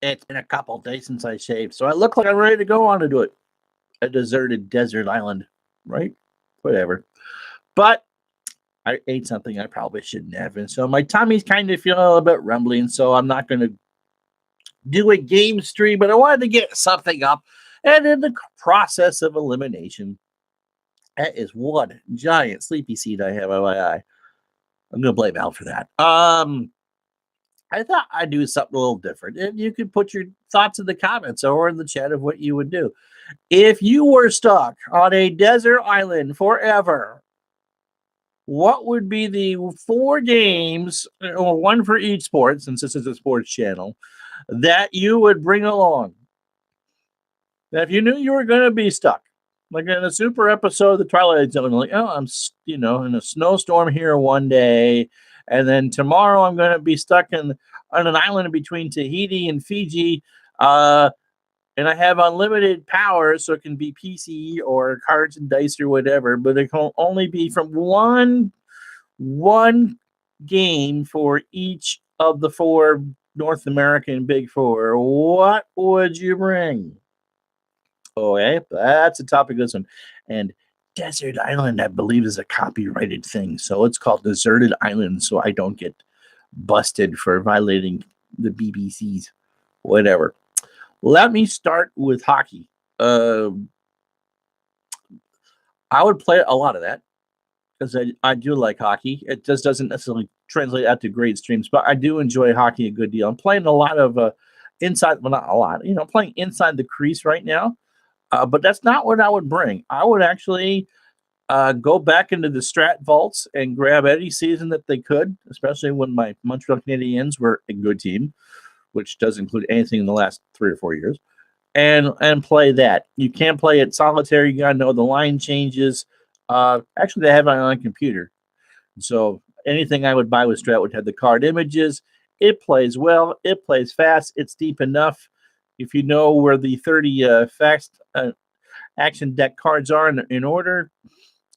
It's been a couple days since I shaved, so I look like I'm ready to go on to do it. A deserted desert island, right? Whatever. But I ate something I probably shouldn't have, and so my tummy's kind of feeling a little bit rumbling, so I'm not going to do a game stream, but I wanted to get something up. And in the process of elimination, that is one giant sleepy seed I have on my eye. I'm going to blame Al for that. I thought I'd do something a little different. And you could put your thoughts in the comments or in the chat of what you would do. If you were stuck on a desert island forever, what would be the 4 games, or one for each sport, since this is a sports channel, that you would bring along? Now, if you knew you were going to be stuck, like in a super episode of The Twilight Zone, like, oh, I'm, in a snowstorm here one day, and then tomorrow I'm going to be stuck on an island between Tahiti and Fiji, and I have unlimited power, so it can be PC or cards and dice or whatever, but it can only be from one game for each of the 4 North American Big Four. What would you bring? Okay, that's the topic of this one. And Desert Island, I believe, is a copyrighted thing, so it's called Deserted Island, so I don't get busted for violating the BBC's whatever. Let me start with hockey. I would play a lot of that because I do like hockey. It just doesn't necessarily translate out to great streams, but I do enjoy hockey a good deal. I'm playing a lot of inside, well, not a lot, playing inside the crease right now. But that's not what I would bring. I would actually go back into the Strat vaults and grab any season that they could, especially when my Montreal Canadiens were a good team, which does include anything in the last 3 or 4 years, and play that. You can't play it solitary. You got to know the line changes. Actually, they have it on a computer. So anything I would buy with Strat would have the card images. It plays well. It plays fast. It's deep enough. If you know where the 30 fast action deck cards are in order,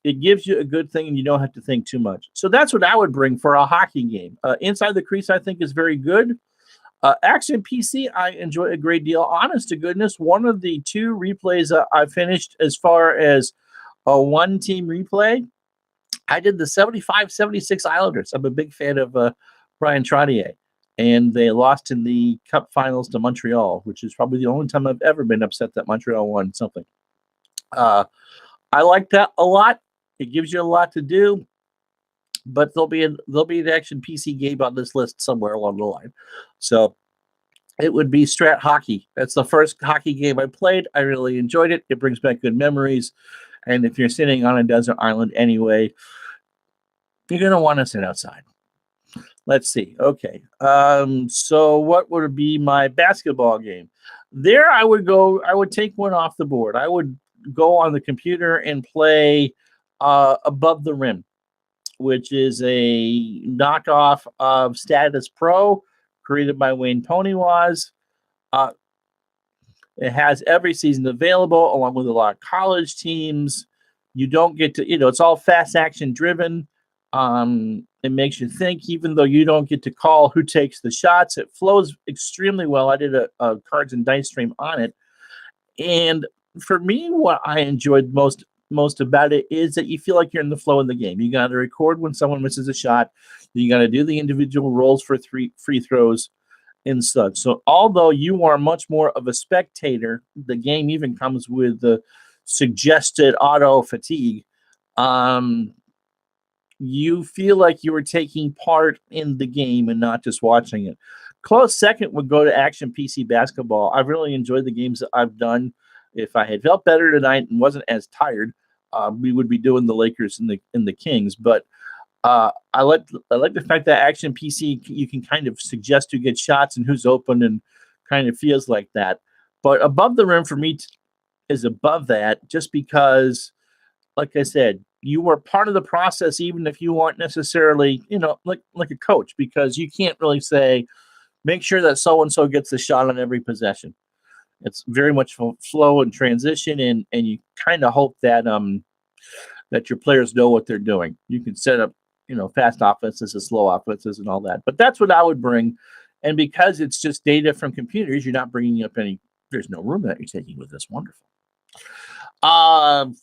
it gives you a good thing and you don't have to think too much. So that's what I would bring for a hockey game. Inside the crease, I think, is very good. Action PC, I enjoy a great deal. Honest to goodness, one of the 2 replays I finished as far as a one-team replay, I did the 75-76 Islanders. I'm a big fan of Brian Trottier. And they lost in the Cup Finals to Montreal, which is probably the only time I've ever been upset that Montreal won something. I like that a lot. It gives you a lot to do, but there'll be an action PC game on this list somewhere along the line. So it would be Strat Hockey. That's the first hockey game I played. I really enjoyed it. It brings back good memories. And if you're sitting on a desert island anyway, you're going to want to sit outside. Let's see. Okay. So what would be my basketball game? There I would take one off the board. I would go on the computer and play Above the Rim, which is a knockoff of Status Pro created by Wayne Poniwaz. It has every season available along with a lot of college teams. You don't get to, it's all fast action driven. It makes you think, even though you don't get to call who takes the shots. It flows extremely well. I did a cards and dice stream on it. And for me, what I enjoyed most about it is that you feel like you're in the flow of the game. You got to record when someone misses a shot. You got to do the individual rolls for 3 free throws and such. So although you are much more of a spectator, the game even comes with the suggested auto fatigue. You feel like you were taking part in the game and not just watching it. Close second would go to Action PC Basketball. I've really enjoyed the games that I've done. If I had felt better tonight and wasn't as tired, we would be doing the Lakers and the Kings. But I like the fact that Action PC, you can kind of suggest who gets shots and who's open, and kind of feels like that. But Above the Rim for me is above that, just because, like I said, you were part of the process, even if you weren't necessarily, like a coach, because you can't really say, make sure that so-and-so gets the shot on every possession. It's very much flow and transition, and you kind of hope that that your players know what they're doing. You can set up, fast offenses and slow offenses and all that. But that's what I would bring And because it's just data from computers, you're not bringing up any, there's no room that you're taking with this. Wonderful.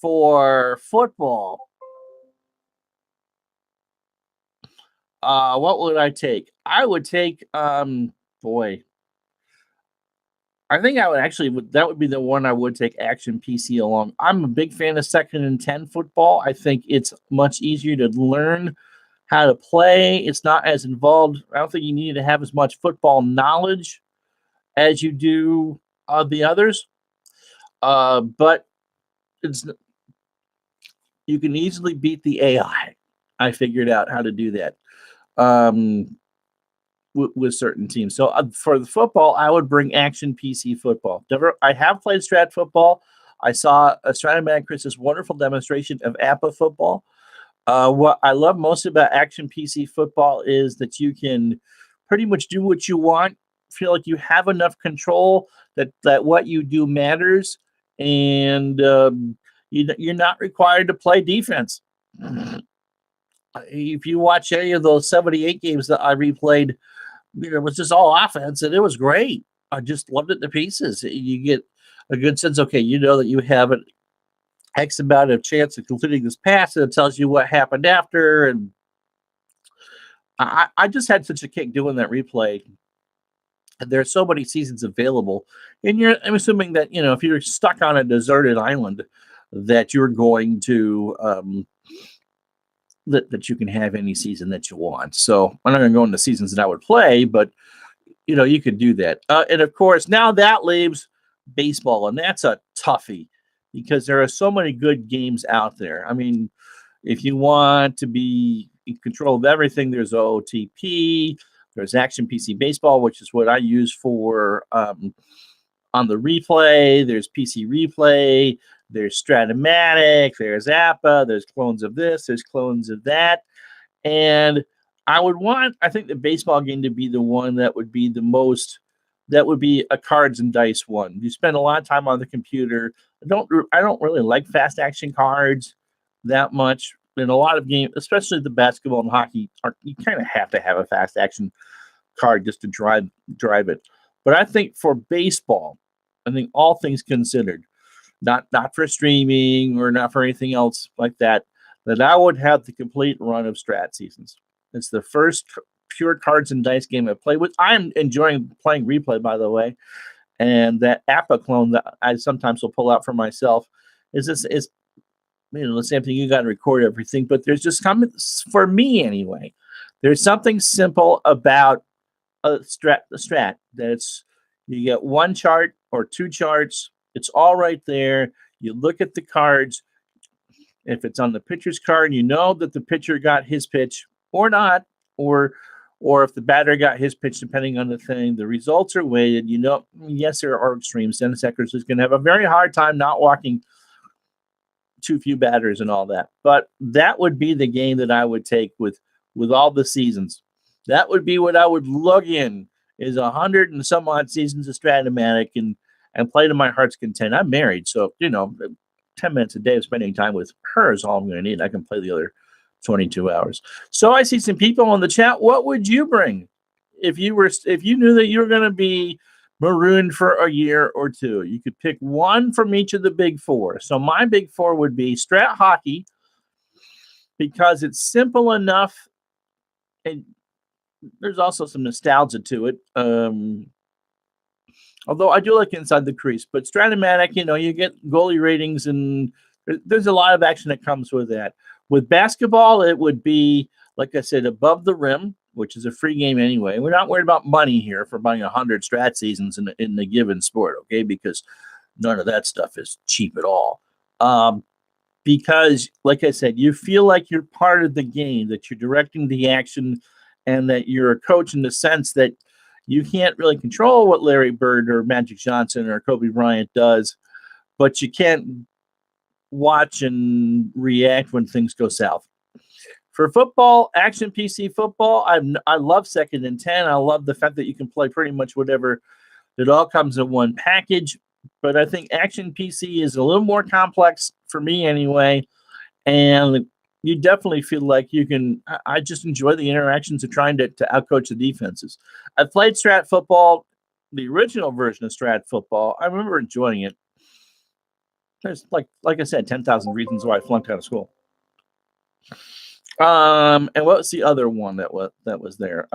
For football, what would I take? I would take, boy, I think I would actually, that would be the one I would take Action PC along. I'm a big fan of 2nd and 10 football. I think it's much easier to learn how to play. It's not as involved. I don't think you need to have as much football knowledge as you do the others. But it's, you can easily beat the AI. I figured out how to do that with certain teams. So for the football, I would bring Action PC football. I have played Strat football. I saw a Stratomatic Chris's wonderful demonstration of APA football. What I love most about Action PC football is that you can pretty much do what you want. Feel like you have enough control that what you do matters, and you're not required to play defense. If you watch any of those 78 games that I replayed, it was just all offense, and it was great. I just loved it to pieces. You get a good sense. Okay, you know that you have an X amount of chance of completing this pass, and it tells you what happened after. And I just had such a kick doing that replay. And there are so many seasons available, and I'm assuming that if you're stuck on a deserted island, that you're going to that you can have any season that you want. So I'm not going to go into seasons that I would play, but you could do that. And of course, now that leaves baseball, and that's a toughie because there are so many good games out there. I mean, if you want to be in control of everything, there's OTP, there's Action PC Baseball, which is what I use for on the replay. There's PC Replay. There's Stratomatic, there's APA, there's clones of this, there's clones of that. And I think the baseball game to be the one that would be that would be a cards and dice one. You spend a lot of time on the computer. I don't really like fast action cards that much. In a lot of games, especially the basketball and hockey, you kind of have to have a fast action card just to drive it. But I think for baseball, I think all things considered, not for streaming or not for anything else like that I would have the complete run of Strat seasons. It's the first pure cards and dice game I played with. I'm enjoying playing replay, by the way, and that APA clone that I sometimes will pull out for myself is the same thing. You got to record everything, but there's just for me anyway. There's something simple about the strat that you get one chart or two charts. It's all right there. You look at the cards. If it's on the pitcher's card, you know that the pitcher got his pitch or not, or if the batter got his pitch, depending on the thing. The results are weighted. Yes, there are extremes. Dennis Eckers is going to have a very hard time not walking too few batters and all that. But that would be the game that I would take with all the seasons. That would be what I would lug in, is 100 and some odd seasons of Stratomatic and play to my heart's content. I'm married, so 10 minutes a day of spending time with her is all I'm going to need. I can play the other 22 hours. So I see some people in the chat. What would you bring if you knew that you were going to be marooned for a year or two? You could pick one from each of the big four. So my big four would be Strat Hockey, because it's simple enough, and there's also some nostalgia to it. Although I do like Inside the Crease, but Stratomatic, you get goalie ratings, and there's a lot of action that comes with that. With basketball, it would be, like I said, Above the Rim, which is a free game anyway. We're not worried about money here for buying 100 Strat seasons in a given sport, okay? Because none of that stuff is cheap at all. Because, like I said, you feel like you're part of the game, that you're directing the action, and that you're a coach in the sense that you can't really control what Larry Bird or Magic Johnson or Kobe Bryant does, but you can't watch and react when things go south. For football, Action PC football, I love 2nd and 10. I love the fact that you can play pretty much whatever. It all comes in one package. But I think Action PC is a little more complex for me anyway. And you definitely feel like you can. I just enjoy the interactions of trying to outcoach the defenses. I played strat football, the original version of strat football. I remember enjoying it. There's like I said, 10,000 reasons why I flunked out of school. And what was the other one that was there?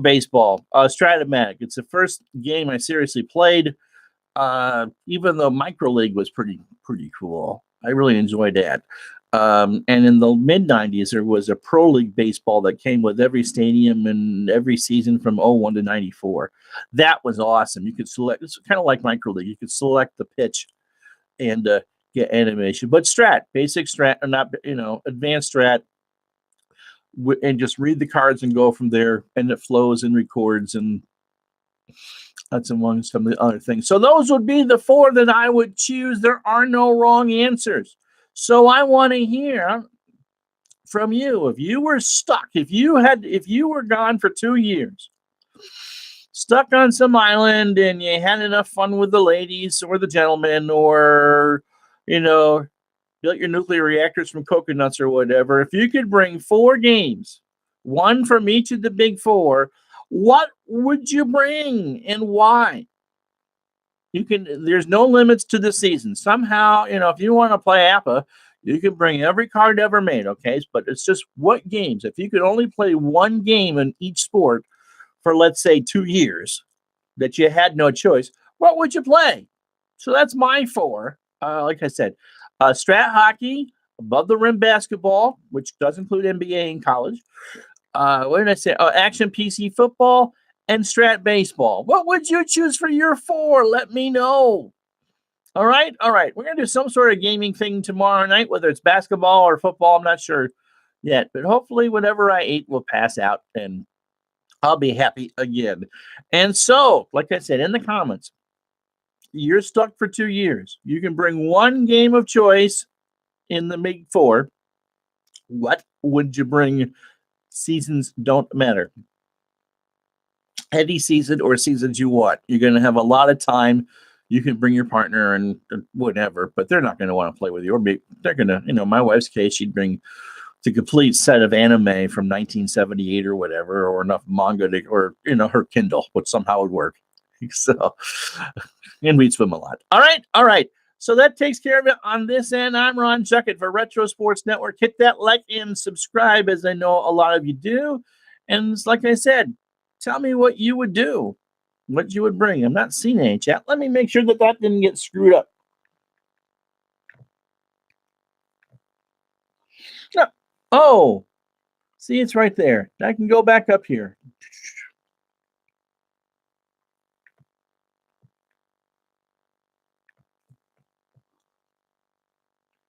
Baseball. Stratomatic. It's the first game I seriously played. Even though Micro League was pretty cool, I really enjoyed that. And in the mid '90s, there was a Pro League baseball that came with every stadium and every season from '01 to '94. That was awesome. You could select. It's kind of like Micro League. You could select the pitch and get animation. But strat, basic strat, or not, advanced strat, and just read the cards and go from there. And it flows and records, and that's among some of the other things. So those would be the four that I would choose. There are no wrong answers. So I want to hear from you. If you were stuck, if you were gone for 2 years, stuck on some island, and you had enough fun with the ladies or the gentlemen, or built your nuclear reactors from coconuts or whatever, if you could bring 4 games, one from each of the big 4, what would you bring and why? There's no limits to the season. Somehow, if you want to play APA, you can bring every card ever made, okay? But it's just what games. If you could only play one game in each sport for, let's say, 2 years, that you had no choice, what would you play? So that's my 4. Like I said, strat hockey, above the rim basketball, which does include NBA and college. What did I say? Action PC football and strat baseball. What would you choose for your 4? Let me know. All right. We're going to do some sort of gaming thing tomorrow night, whether it's basketball or football. I'm not sure yet, but hopefully whatever I eat will pass out and I'll be happy again. And so, like I said, in the comments, you're stuck for 2 years. You can bring one game of choice in the big 4. What would you bring? Seasons don't matter. Any season or seasons you want. You're going to have a lot of time. You can bring your partner and whatever, but they're not going to want to play with you. Or they're going to, my wife's case, she'd bring the complete set of anime from 1978 or whatever, or enough manga or her Kindle, which somehow would work. So, and we'd swim a lot. All right. So that takes care of it on this end. I'm Ron Juckett for Retro Sports Network. Hit that like and subscribe, as I know a lot of you do. And like I said, tell me what you would do, what you would bring. I'm not seeing any chat. Let me make sure that didn't get screwed up. No. Oh, see, it's right there. I can go back up here.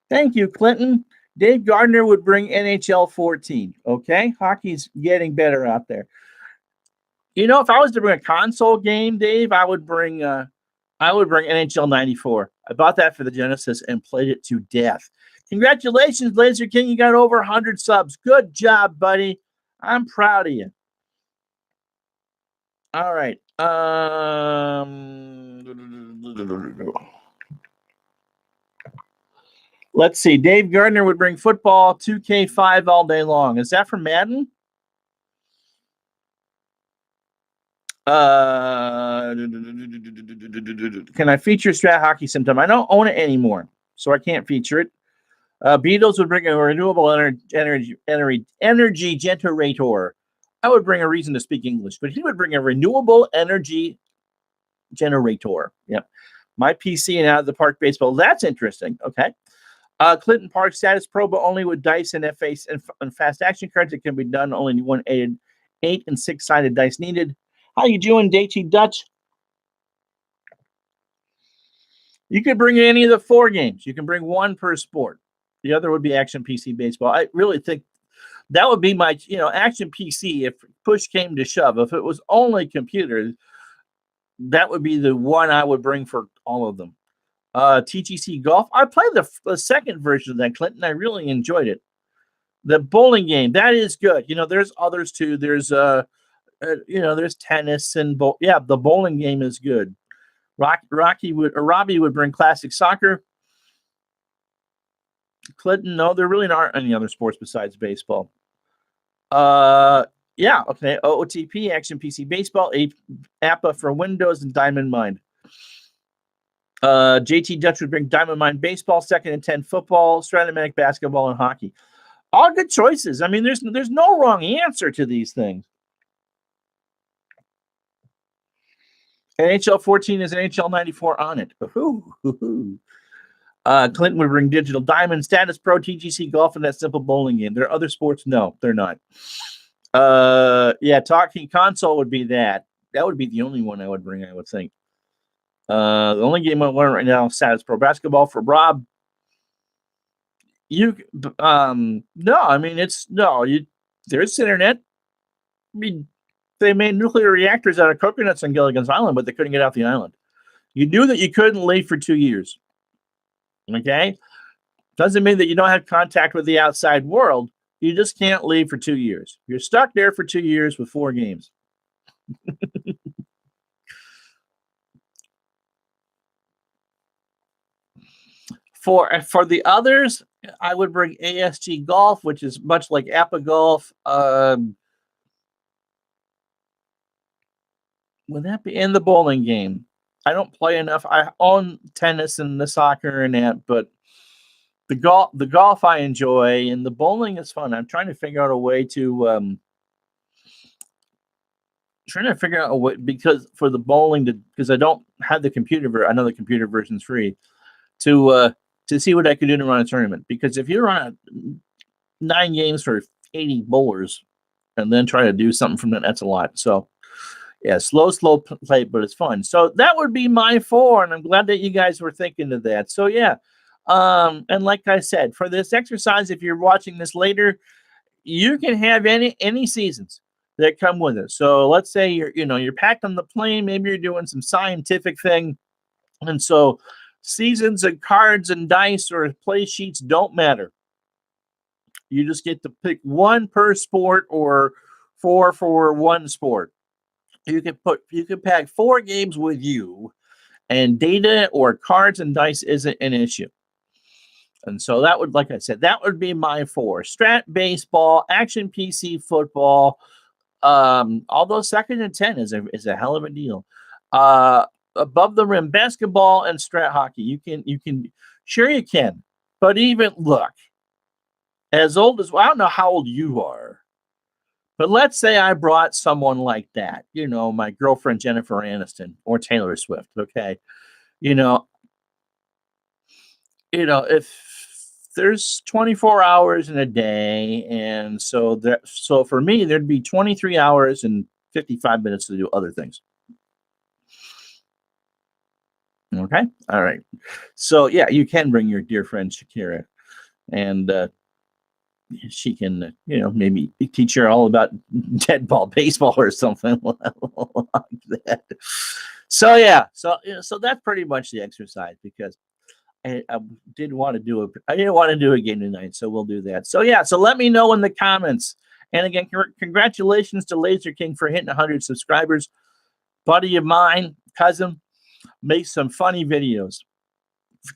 Thank you, Clinton. Dave Gardner would bring NHL 14. Okay, hockey's getting better out there. If I was to bring a console game, Dave, I would bring NHL 94. I bought that for the Genesis and played it to death. Congratulations, Laser King. You got over 100 subs. Good job, buddy. I'm proud of you. All right. Let's see. Dave Gardner would bring football 2K5 all day long. Is that from Madden? Can I feature Strat Hockey sometime? I don't own it anymore, so I can't feature it. Beatles would bring a renewable energy generator. I would bring a reason to speak English, but he would bring a renewable energy generator. Yep. My PC and Out of the Park baseball. That's interesting. Okay. Clinton Park status pro, but only with dice and FACE and fast action cards. It can be done only 1 8 and 6 sided dice needed. How you doing, Dachy Dutch? You could bring any of the 4 games. You can bring one per sport. The other would be Action PC baseball. I really think that would be my, Action PC. If push came to shove, if it was only computers, that would be the one I would bring for all of them. TGC Golf. I played the second version of that, Clinton. I really enjoyed it. The bowling game, that is good. There's others too. There's there's tennis and the bowling game is good. Robbie would bring classic soccer. Clinton, no, there really aren't any other sports besides baseball. Yeah, okay. OOTP, Action PC Baseball, APA for Windows, and Diamond Mind. JT Dutch would bring Diamond Mind Baseball, Second and 10 Football, Stratomatic Basketball, and Hockey. All good choices. I mean, there's no wrong answer to these things. NHL 14 is NHL 94 on it. Clinton would bring Digital Diamond, Status Pro, TGC Golf, and that simple bowling game. There are other sports? No, they're not. Yeah, Talking Console would be that. That would be the only one I would bring, I would think. The only game I learn right now is Status Pro Basketball for Rob. No, I mean, there's internet. I mean, they made nuclear reactors out of coconuts on Gilligan's Island, but they couldn't get off the island. You knew that you couldn't leave for 2 years. Okay? Doesn't mean that you don't have contact with the outside world. You just can't leave for 2 years. You're stuck there for 2 years with 4 games. For the others, I would bring ASG Golf, which is much like APA Golf. Would that be in the bowling game? I don't play enough. I own tennis and the soccer and that, but the golf I enjoy, and the bowling is fun. I'm trying to figure out a way to because for the bowling, because I don't have the computer. I know the computer version's free to see what I could do to run a tournament. Because if you run 9 games for 80 bowlers and then try to do something from that, that's a lot. So yeah, slow play, but it's fun. So that would be my 4, and I'm glad that you guys were thinking of that. So yeah, and like I said, for this exercise, if you're watching this later, you can have any seasons that come with it. So let's say you're packed on the plane, maybe you're doing some scientific thing, and so seasons and cards and dice or play sheets don't matter. You just get to pick 1 per sport or 4 for 1 sport. You can pack 4 games with you, and data or cards and dice isn't an issue. And so that would, like I said, that would be my 4: Strat Baseball, Action PC Football. Although Second and 10 is a hell of a deal. Above the Rim Basketball and Strat Hockey. You can sure you can, but even look, as old as, well, I don't know how old you are, but let's say I brought someone like that, my girlfriend Jennifer Aniston or Taylor Swift. Okay, if there's 24 hours in a day, and so for me there'd be 23 hours and 55 minutes to do other things. Okay, all right. So yeah, you can bring your dear friend Shakira, and she can, maybe teach her all about dead ball baseball or something like that. So yeah, so that's pretty much the exercise, because I didn't want to do a game tonight, so we'll do that. So yeah, so let me know in the comments. And again, congratulations to Laser King for hitting 100 subscribers. Buddy of mine, cousin, makes some funny videos.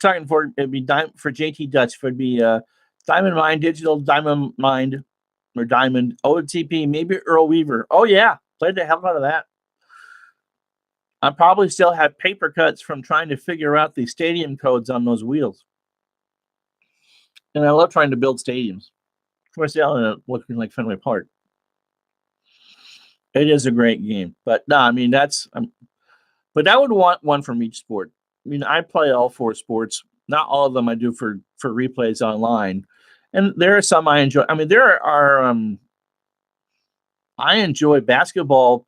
It'd be for JT Dutch, it'd be Diamond Mind, Digital Diamond Mind, or Diamond, OTP, maybe Earl Weaver. Oh yeah, played the hell out of that. I probably still have paper cuts from trying to figure out the stadium codes on those wheels. And I love trying to build stadiums. Of course, they all looking like Fenway Park. It is a great game, but no, I mean but I would want one from each sport. I mean, I play all 4 sports. Not all of them I do for replays online, and there are some I enjoy. I mean, there are I enjoy basketball.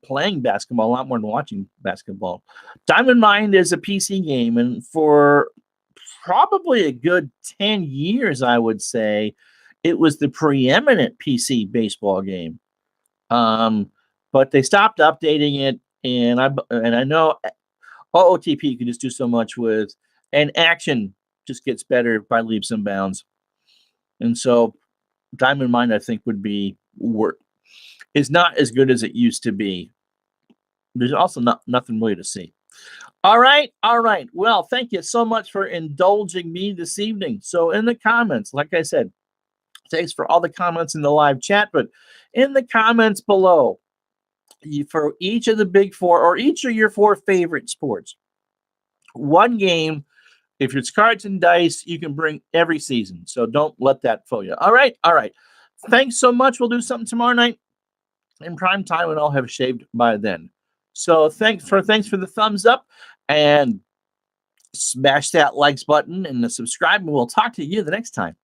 Playing basketball a lot more than watching basketball. Diamond Mind is a PC game, and for probably a good 10 years, I would say, it was the preeminent PC baseball game. But they stopped updating it, and I know OOTP you can just do so much with, and Action just gets better by leaps and bounds. And so Diamond Mind, I think, is not as good as it used to be. There's also nothing really to see. All right, all right. Well, thank you so much for indulging me this evening. So, in the comments, like I said, thanks for all the comments in the live chat, but in the comments below, for each of the big four or each of your four favorite sports, one game. If it's cards and dice, you can bring every season. So don't let that fool you. All right, all right. Thanks so much. We'll do something tomorrow night in prime time, and I'll have shaved by then. So thanks for the thumbs up, and smash that likes button and the subscribe, and we'll talk to you the next time.